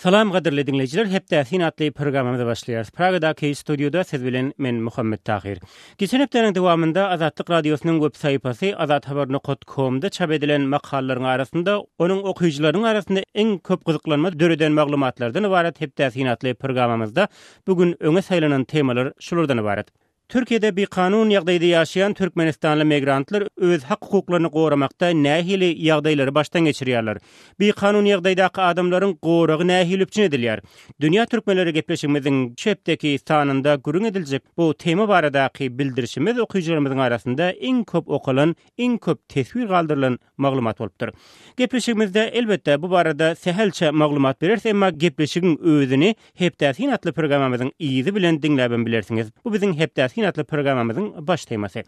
Salam gaderli dinleyijiler, hepdäsin atly programymyza başlaýar. Pragadaky studioda siz bilen men Muhammed Tahir. Geçen hepdeň dowamında Azatlyk Radiosynyň web saýpasy azathabar.com-da çap edilen makalaryň arasynda onuň okuýjylarynyň arasynda iň köp gyzyklanma döreden maglumatlardan ibaret hepdäsin atly programymyzda bugün öňe saýlanan temalar şulardan ibaret. Türkiýede bir kanun ýagdaýda ýaşaýan türkmenistanly migrantlar öz hak-hukuklaryny goramakda nähili ýagdaýlary başdan geçirýärler. Bir kanun ýagdaýdaky adamlaryň goragy nähili üçin edilýär. Dünýä türkmenleri gepleşigimiziň şepdeki sanynda gürüň ediljek bu tema baradaky bildirişimiz okuýjylarymyzyň arasynda iň köp okalan, iň köp tesvir galdyrylan maglumat bolupdyr. Gepleşigimizde elbetde bu barada sehelçe maglumat bererse, emma gepleşigiň özüni hepdäsin atly programmamyzyň iýizi bilen dinläp bilersiňiz. Bu biziň hepdäsin atly programmamyzyň baş temasy.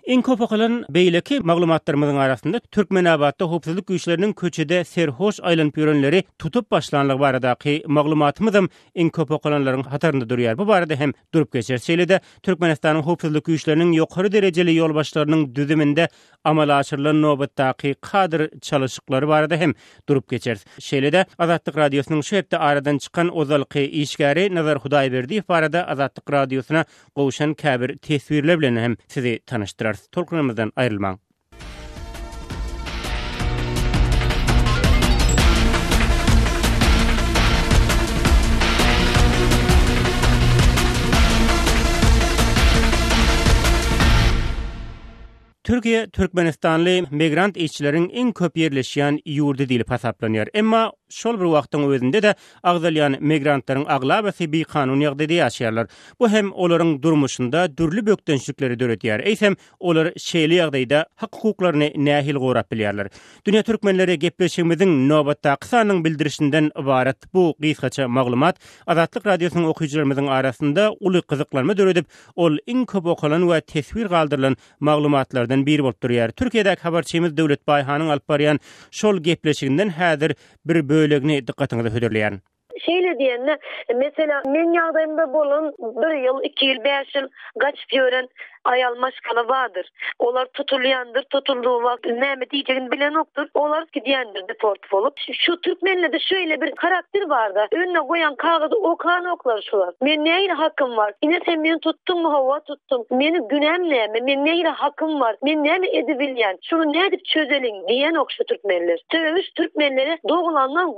En köp okalan beýleki maglumatlarymyzyň arasynda Türkmenabadda howpsuzlyk güýçleriniň köçede serhoş aýlanyp ýörenleri tutup başlanlygy baradaky maglumatymyzym en köp okalanlaryň hatarynda durýar. Bu barada hem durup geçer. Şeýle-de Türkmenistanyň howpsuzlyk güýçleriniň ýokary derejeli ýolbaşlarynyň düzüminde amala aşyrylan nobatdaky kadr çalışyklary barada hem durup geçer. Şeýle-de Azatlyk Radiosynyň şu hepde aradan çykan ozalky işgäri Nazar Hudaýberdiýew barada Azatlyk Radiosyna gowşan käbir tesvirler bilen hem sizi tanıştyrar. Tolkunumuzdan ayrılmaň. Türkiye, Türkmenistanly migrant işçileriň iň köp ýerleşýän ýurdy dilip hasaplanýar. Emma şol bir wagtyň özünde de agzalýan migrantlaryň aglabasy bir kanun ýagdaýda ýaşaýarlar. Bu hem olaryň durmuşynda dürli bökdençlikleri döretýär. Eýsem olar şeýle ýagdaýda hak-hukuklaryny nähil gorap bilýärler. Dünýä türkmenleri gepleşigimiziň nobatdaky sanyň bildirişinden ibaret bu gysgaça maglumat Azatlyk Radiosynyň okuýjylarymyzyň arasynda uly gyzyklanma döredip, ol iň köp okalan we tesvir galdyrylan maglumatlardan biri bolup durýar. Türkiýedäki habarçymyz Döwlet Baýhanyň alyp barýan şol gepleşiginden häzir bir bölegini dikkatiňizi höderleýär. Şeýle diýende, mesela men ýagdaýymda bolan 1 ýyl, 2 ýyl, 5 ýyl gaçyp ýören ayal maşgala vardır. Olar tutulýandyr, tutulduğu wagt näme diýjegini bilen okdur. Olar gidiýändir deport bolup. Şu türkmenlerde şöyle bir karakter barda. Önüne goýan kagazy okan oklar şular. Men näme hakkym var? Ine sen meni tutdun, hawa tutdun. Meni günäm näme? Men näme hakkym var? Men näme edebilýän? Şunu nädip çözelin diýen ok şu türkmenler. Töwüş türkmenlere doğulandan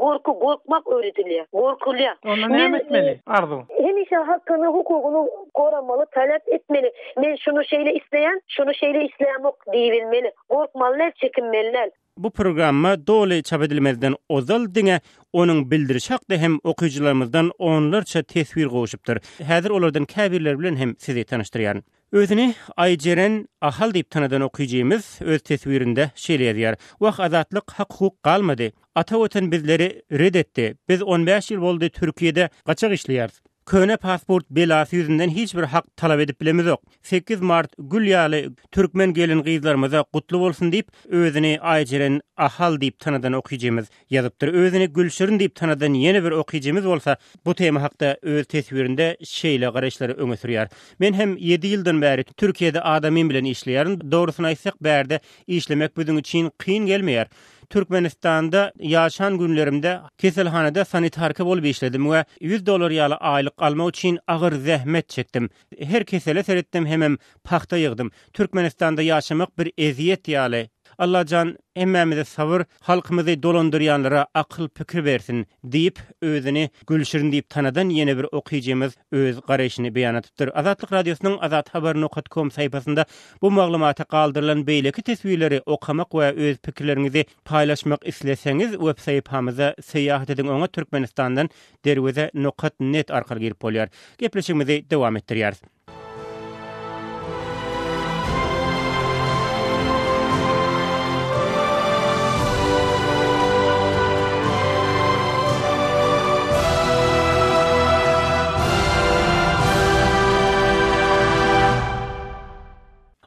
gorkmak öğretilýär. Gorkulýar. Onda näme etmeli? Arzu. Hemişe hakkını, hukukuny goramaly, talep etmeli. Men şunu şeýle isleýän ok diýilmeli. Gorkmalylar, çekinmeliler. Bu programma doly çap edilmezden ozal diňe onuň bildirişi hakda hem okuýjylarymyzdan onlarça tesvir goşupdyr. Häzir olardan käbirler bilen hem sizi tanıştyrýar. Özüni Aýjeren Ahal diýip tanadan okuýjymyz öz tesvirinde şeýle ýazýar. Wagt azatlyk hak-hukuk galmady. Ata öten bizleri redetdi. Biz 15 ýyl boldy Türkiýede gaçak işleýärmiz. Köne pasport belası yüzünden hiçbir hak talap edip bilemiz yok. 8 Mart Gülýaly Türkmen gelin gyzlarymyza gutly bolsun diýip özüni Aýjeren Ahal diýip tanadan okuýjymyz ýazypdyr. Özüni Gülşirin diýip tanadan ýene bir okuýjymyz bolsa, bu tema hakda öz tesvirinde şeýle garaşlary öňe sürýär. Men hem 7 ýyldan bäri Türkiýede adamym bilen işleýärim. Dogrusyny aýtsak, bärde işlemek bizim üçin kyn gelmeýär. Türkmenistanda yaşan günlerimde keselhanada sanitarka bolup işledim we $100 ýaly aýlyk almak üçin agyr zähmet çekdim. Her kesele seretdim, hemem paxta ýygdym. Türkmenistanda ýaşamak bir eziýet ýaly. Allah can emmemize sabır, halkymyzy dolandyrýanlara akıl pikir bersin diýip özüni Gülşirin diýip tanadan ýene bir okuýjymyz öz garaşyny beýan etipdir. Azatlyk Radiosynyň azathabar.com saýpasynda bu maglumata galdyrylan beýleki tesvirleri okamak we öz pikirlerinizi paýlaşmak isleseňiz web saýpamyza seýahat ediň, oňa Türkmenistandan derweze.net arkaly girip bolýar. Gepleşigimizi dowam etdirýäris.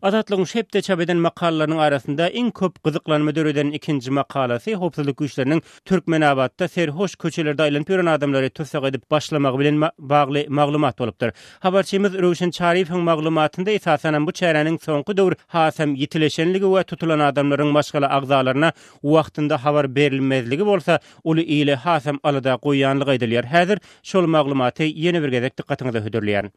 Azatlygyň şepde çap eden makalalarynyň arasynda iň köp gyzyklanma döreden ikinji makalasy howpsuzlyk güýçleriniň Türkmenabadda serhoş köçelerde aýlanyp ýören adamlary tutsak edip başlamagy bilen bagly maglumat bolupdyr. Habarçymyz Röşen Çariýewiň maglumatynda esasen bu çärenin soňky döwür hasam ýitileşenligi we tutulan adamlaryň başgala agzalaryna wagtynda habar berilmezligi bolsa, uly ýyly hasam alada goýýanlyk edilýär. Häzir şol maglumaty ýene bir gezek dikkatiňize hödürleýär.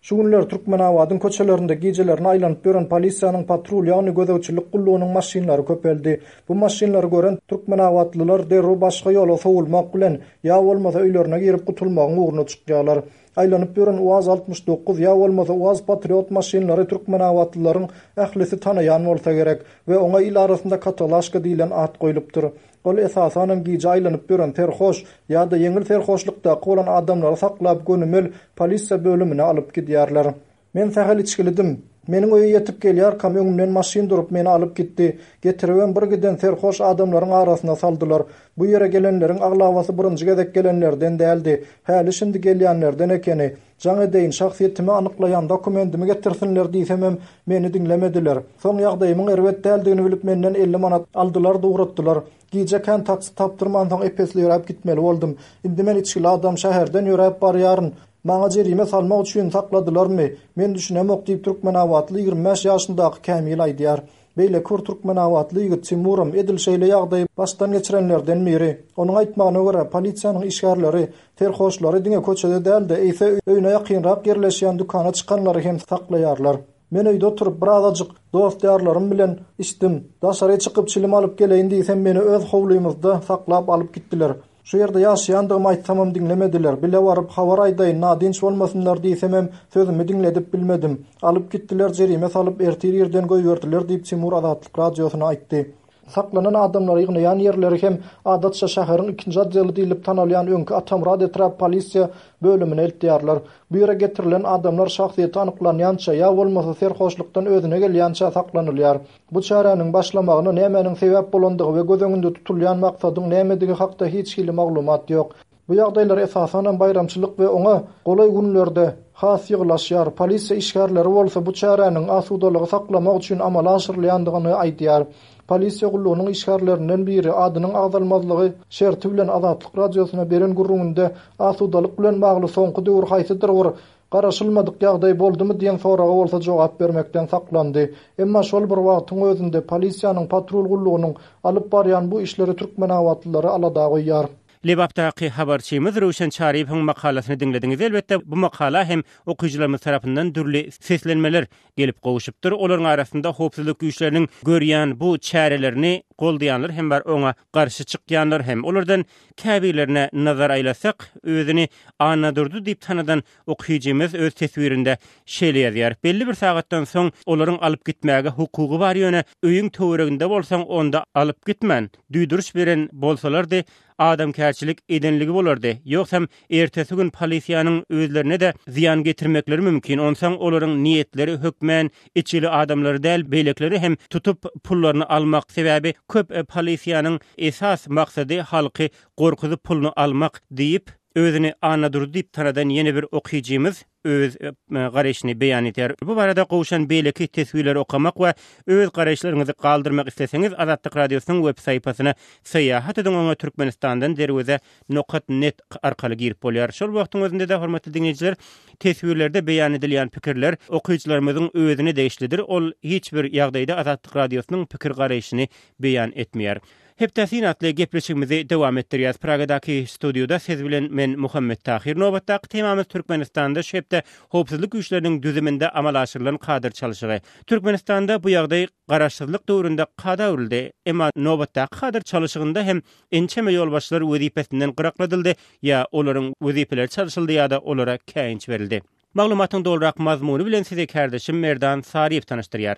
Şu günler Türkmenabadyň köçelerinde gejelerini aýlanyp ýören polisiýanyň patrul ýagny gözegçilik gullugynyň maşinlary köpeldi. Bu maşinlary gören Türkmenabadlylar derru başga ýola sowulmak bilen ýa bolmasa öýlerine girip gutulmagyň uğruna çykýarlar. Aýlanyp ýören UAZ 69 ýa bolmasa UAZ Patriot maşinlary Türkmenabadlylaryň ählisi tanaýan bolsa gerek we oňa il arasynda Katalaşka diýilen at goýulypdyr. Ol esasanym giýje aýlanyp ýören terhoş ýa-da ýeňil terhoşlykda bolan adamlary saklap gönümel polisiýa bölümine alyp gidýärler. Men sähäl içkilidim. Meniň öýe ýetip gelýär kamýonumdan maşin durup meni alyp gitdi. Getirýän bir giden terhoş adamlaryň arasyna saldylar. Bu ýere gelenleriň aglawasy birinji gezek gelenlerden däldi. Häli şimdi gelýänlerden ekeni. Jaň edeýin şahsiýetimi anyklaýan dokumentimi getirsinler diýsem meni dinlemediler. Soň ýagdaýymyň erwet däldigini bilip menden 50 manat aldylar, dogratdylar. Giýje kan taksi tapdyrman soň epesli ýörüp gitmeli boldum. Indi men içkili adam şäherden ýörüp barýaryn. Maňa jerime salmak üçin sakladylarmy? Men düşünemok diýip Türkmenabadly 25 ýaşyndaky Kamil aýdýar. Beýle kur Türkmenabadly ýigit Timurum edil şeýle ýagdaý başdan geçirenlerden biri. Onuň aýtmagyna görä polisiýanyň işgärleri, terhoşlary diňe köçede däldi, eýse öýüne ýakynrak ýerleşýän dukana çykanlary hem saklaýarlar. Men öýde oturup birazajyk dost ýarlarym bilen içdim. Daşary çykyp çilim alyp geleýin diýsem meni öz howlymyzda saklap alyp gitdiler. Şu ýerde ýaşaýandygym aýtsamam dinlemediler. Bile waryp habar aýdaýyn, nadinç bolmasynlar diýsem sözümi dinledip bilmedim. Alyp gitdiler, jerime salyp ertir ýerden goýberdiler diýip Timur Azatlyk radiosyna aýtdy. Saklanan adamlar ýygnaýan ýerleri hem adatça şäheriň ikinji adjaly diýilip tanalýan öňkü Atamrad etrap polisiýa bölümine eltýärler. Bu ýere getirilen adamlar şahsiýeti anyklanýança ýa bolmasa serhoşlykdan özüne gelýänçä saklanylýar. Bu çäreniň başlamagyna nämeniň sebäp bolandygy we göz öňünde tutulýan maksadyň nämedige hakda hiç hili maglumat ýok. Bu ýagdaýlar esasanen bayramçylyk we oňa golay günlerde has ýyglaşýar. Polisiýa işgärleri bolsa bu çäreniň asudalygy saklamak üçin amala aşyrylýandygyny aýdýar. Polisiýa gullugynyň işgärlerinden biri adynyň agdalmazlygy şerti bilen Azatlyk radiosyna beren gurrunda asudalyk bilen bagly soňky döwür haýsydyr bir garaşylmadyk ýagdaý boldumy diýen soraga bolsa jogap bermekden saklandy. Emma şol bir wagtyň özünde polisiýanyň patrul gullugynyň alyp barýan bu işleri Türkmenabadlylary alada goýýar. Lebapdaky habarçymyz Röşen Çariýewiň makalasyny dinlediňiz. Elbetde bu makala hem okuyucularymyz tarapyndan türli seslenmeler gelip gowuşupdyr. Olaryň arasynda howpsuzlyk güýçleriniň görýän bu çärelerini goldaýanlar hem bar oňa garşy çykýanlar hem olardan käbilerine nazar aýlasak özüni anadurdy diýip tanadan okuyjymyz öz teswirinde şeýle ýazýar. Belli bir sagatdan soň olaryň alyp gitmäge hukugy bar ýöne öýüň töwereginde bolsaň onda alyp gitmän. Düýdürüş beren bolsalardy adam kärçilik edenligi bolardy. Ýoksam ertesi gün polisiýanyň özlerine de ziyan getirmekleri mümkin. Onsaň olaryň niýetleri hökmän içili adamlary däl, beýlekleri hem tutup pullaryny almak sebäbi köp polisiýanyň esas maksady halky gorkuzyp pulunu almak diýip özüni anadurdy diýip tanadan ýene bir okuyjymyz öz garaşyny beýan etýär. Bu barada gowşan beýleki teswirleri okamak we öz garaşlaryňyzy galdyrmak isteseňiz Azatlyk radiosynyň web saýpasyna seýahat ediň, oňa Türkmenistandan derweze.net arkaly girip bolýar. Şol wagtyň özünde de hormatly dinleýijiler, teswirlerde beýan edilýän pikirler okuyjylarymyzyň özüni değişlidir. Ol hiç bir ýagdaýda Azatlyk radiosynyň pikir garaşyny beýan etmeýär. Heptäsin atly gepleşigimizi dowam etdirýäs. Pragadaky studioda siz bilen men Muhammed Tahir. Nobatdaky temamyz Türkmenistanda şepde howpsuzlyk güýçleriniň düzüminde amal aşyrylan kader çalışygy. Türkmenistanda bu ýagdaý garaşsyzlyk döwründe kada urildi. Emma nobatdaky kader çalışygynda hem ençeme ýolbaşçylar wezipesinden gyrakladyldy ýa olaryň wezipeleri çalışyldy ýa-da olara käýinç berildi. Maglumatyň dolrak mazmuny bilen sizi kardeşim Merdan Sariýew tanışdyrýar.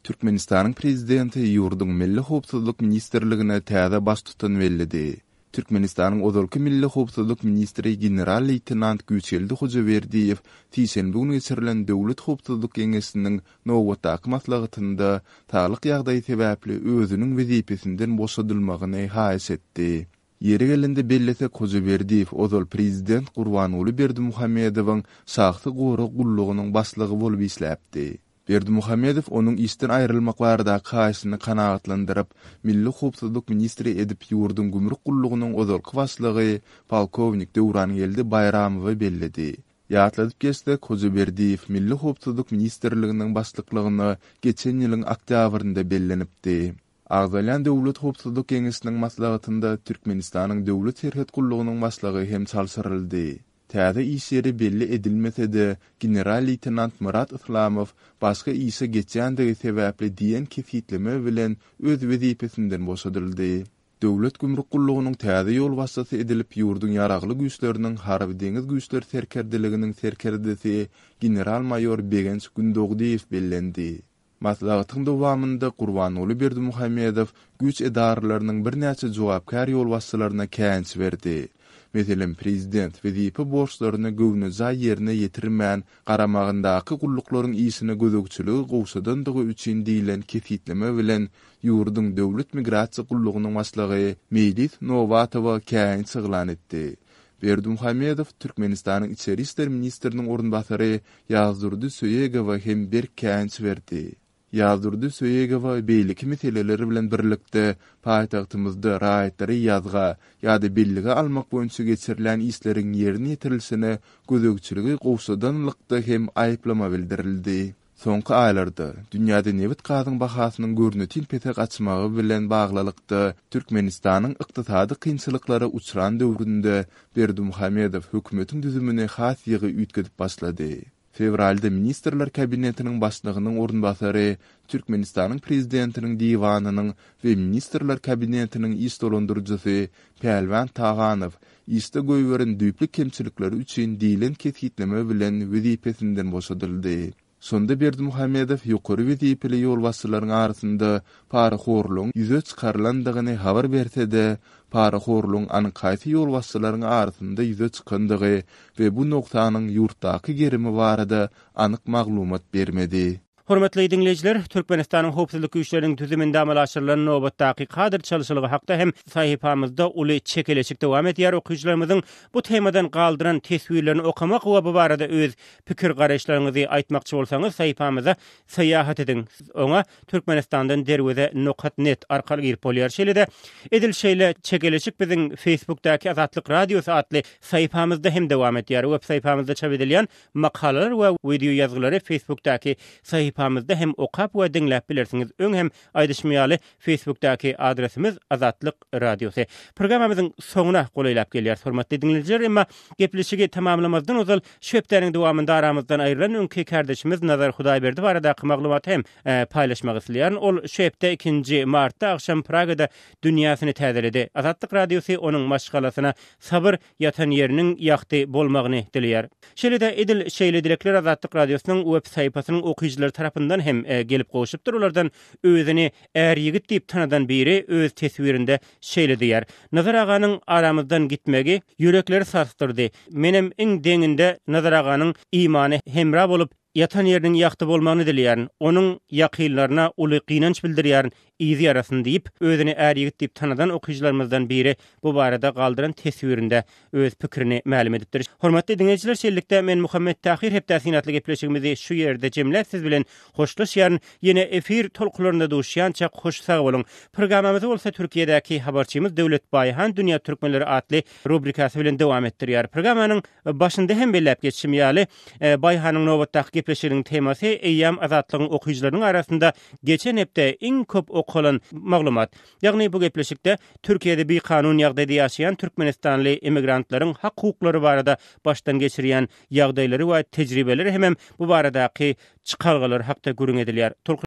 Türkmenistanyň prezidenti ýurduň Milli Howpsuzlyk Ministrligine täze baş tutan bellidi. Türkmenistanyň ozalky Milli Howpsuzlyk Ministri General-leytenant Güçeldi Hojaberdiýew tiýşenbe günü geçirilen Döwlet Howpsuzlyk Geňeşiniň nowatdaky maslahatynda taýlyk ýagdaý sebäpli özüniň wezipesinden boşadylmagyny haýyş etdi. Yeri gelende bellese Hojaberdiýew ozal prezident Gurbanuly Berdimuhammedowyň şahsy goru gullugynyň başlygy bolup işläpdi. Berdimuhammedow onuň işden aýrylmak barada kaýsyny kanagatlandyryp, Milli Howpsuzlyk ministri edip ýurdun gümrük gullugynyň ozalky başlygy polkownik Döwrangelde Bayramowy bellidi. Ýatladyp geçsek, Hojaberdiýew Milli Howpsuzlyk ministrliginiň başlyklygyny geçen ýylyň oktýabrynda bellenipdi. Agzalyan Döwlet Howpsuzlyk Geňişiniň maslahatynda Türkmenistanyň döwlet serhet gullugynyň başlygy hem çalsyryldy. Täze işleri belli edilmese-de General-leytenant Murat Islamow başga işe geçýändigi sebäpli diýen kefitleme bilen öz wezipesinden boşadyldy. Döwlet gümrük gullugynyň täze ýol başçysy edilip ýurdun ýaragly güýçleriniň harby deňiz güýçleri serkerdiliginiň serkerdisi general-mayor Begenç Gündogdiýew bellendi. Maslahatyň dowamynda Gurbanoly Berdimuhammedow güýç edaralarynyň bir näçe jogapkar ýol başçylaryna kääns berdi. Meselen prezident wezipe borçlaryny göwnüza ýerine ýetirmän garamagyndaky gulluklaryň işine gözegçiligi gowşadandygy üçin diýilen kefitleme bilen ýurdun döwlet migrasiýa gullugynyň başlygy Melis Nowatowa kääň çyglan etdi. Berdimuhammedow Türkmenistanyň içeri işler ministriniň orunbasary Ýazdurdy Söýegowa hem bir kääň berdi. Ýazdurdy Söýegowa beýleki meseleleri bilen birlikde paýtagtymyzda raýatlary ýazga ýa-da bellige almak boýunça geçirilen işleriň ýerine ýetirilsine gözegçiligi gowşadanlykda hem aýyplama bildirildi. Soňky aýlarda dünýäde nebit gazyň bahasynyň görneti pete gaçmagy bilen baglylykda Türkmenistanyň ykdysady kynçylyklary uçuran döwründe Berdimuhammedow hökümetiň düzümine has ýygy üýtgedip başlady. Fevralda Ministrler Kabinetiniň başlygynyň orunbasary Türkmenistanyň prezidentiniň diwanynyň we Ministrler Kabinetiniň işdolandyrjysy Pelwan Taganow iste goýberin düýplik kemçilikleri üçin diýilen kefitleme bilen wezipesinden boşadyldy. Sonda Berdimuhammedow ýokary wezipeli ýol başçylaryň arasynda paraxorlugyň ýüze çykarlandygyny habar berse-de, paraxorlugyň anykaýsy ýol başçylaryň arasynda ýüze çykandygy we bu noktanyň ýurtdaky gerimi barada anyk maglumat bermedi. Hormatly dinleyijiler, Türkmenistanyň howpsuzlyk güýçleriniň tüzüminde amallaşyrylan nowbatdaky kadr çalyşylygy hakda hem sahypamyzda uly çekeleşik dowam edýär. Okuyjylarymyzyň bu temadan galdyran teswirlerini okamak we bu barada öz pikir garaşlaryňyzy aýtmakçy bolsaňyz sahypamyza saýahat edin. Oňa Türkmenistandan derwede.net arkaly girip bolýar. Şeýle-de edil şeýle çekeleşik biziň Facebookdaky Azatlyk Radiosy atly sahypamyzda hem dowam edýär. Web sahypamyzda çap edilýän makalalar we video ýazgylary Facebookdaky sahypamyzda hem okap we dinläp bilersiňiz. Öň hem aýdyşmaýaly Facebookdaky adresimiz Azatlyk Radiosy. Programmamyzyň soňuna golaýlap gelýär. Hormatly dinleyijiler, emma gepleşigi tamamlamazdan ozal şöpdäniň dowamynda aramyzdan aýrylan öňki kardeşimiz Nazar Hudaýberdi barada maglumat hem paýlaşmak isleýär. Ol şöpde 2 martda akşam Pragada dünýäsyny täzeledi. Azatlyk Radiosy onuň maşgalasyna sabyr ýatan ýeriniň ýakdy bolmagyny dilýär. Şeýle-de edil şeýle dilekler Azatlyk Radiosynyň web sahypasynyň okuyjylary tarapyndan hem gelip goşupdyr. Olardan özüni är ýigit diýip tanadan biri öz teswirinde şeýle diýär. Nazar aganyň aramyzdan gitmegi ýürekleri sarstyrdy. Menem iň deňinde Nazar aganyň imany hemra bolup ýatan ýeriniň ýakdy bolmagyny dilýär. Onuň ýakynlaryna uly gynanç bildirýär. Izi arasyn diýip özüni är ýigit diýip tanadan okuyjylarymyzdan biri bu barada galdyran teswirinde öz pikirini ma'lum edipdir. Hormatly dinleyijiler, şeýlelikde men Muhammed Tahir hepdasinatly gepleşigimizi şu ýerde jemläp siz bilen hoşlaşýan. Ýene efir tolkularynda duşýança hoş sag bolun. Programmamyzy bolsa Türkiýedäki habarçymyz Döwlet Baýhan Dünýä Türkmenleri atly rubrikasy bilen dowam etdirýär. Programmanyň başynda hem belläp geçişim ýaly Baýhanyň nowbatdaky gepleşiginiň temasy eýýam azatlygyň okuyjylarynyň arasynda geçen hepde iň köp okalan maglumat. Ýagny bu gepleşikde Türkiýede bir kanun ýagdaýda ýaşaýan Türkmenistanly emigrantlaryň hak hukuklary barada başdan geçirýän ýagdaýlary we tejribeleri hem bu baradaky çykargalar hakda görüň edilýär.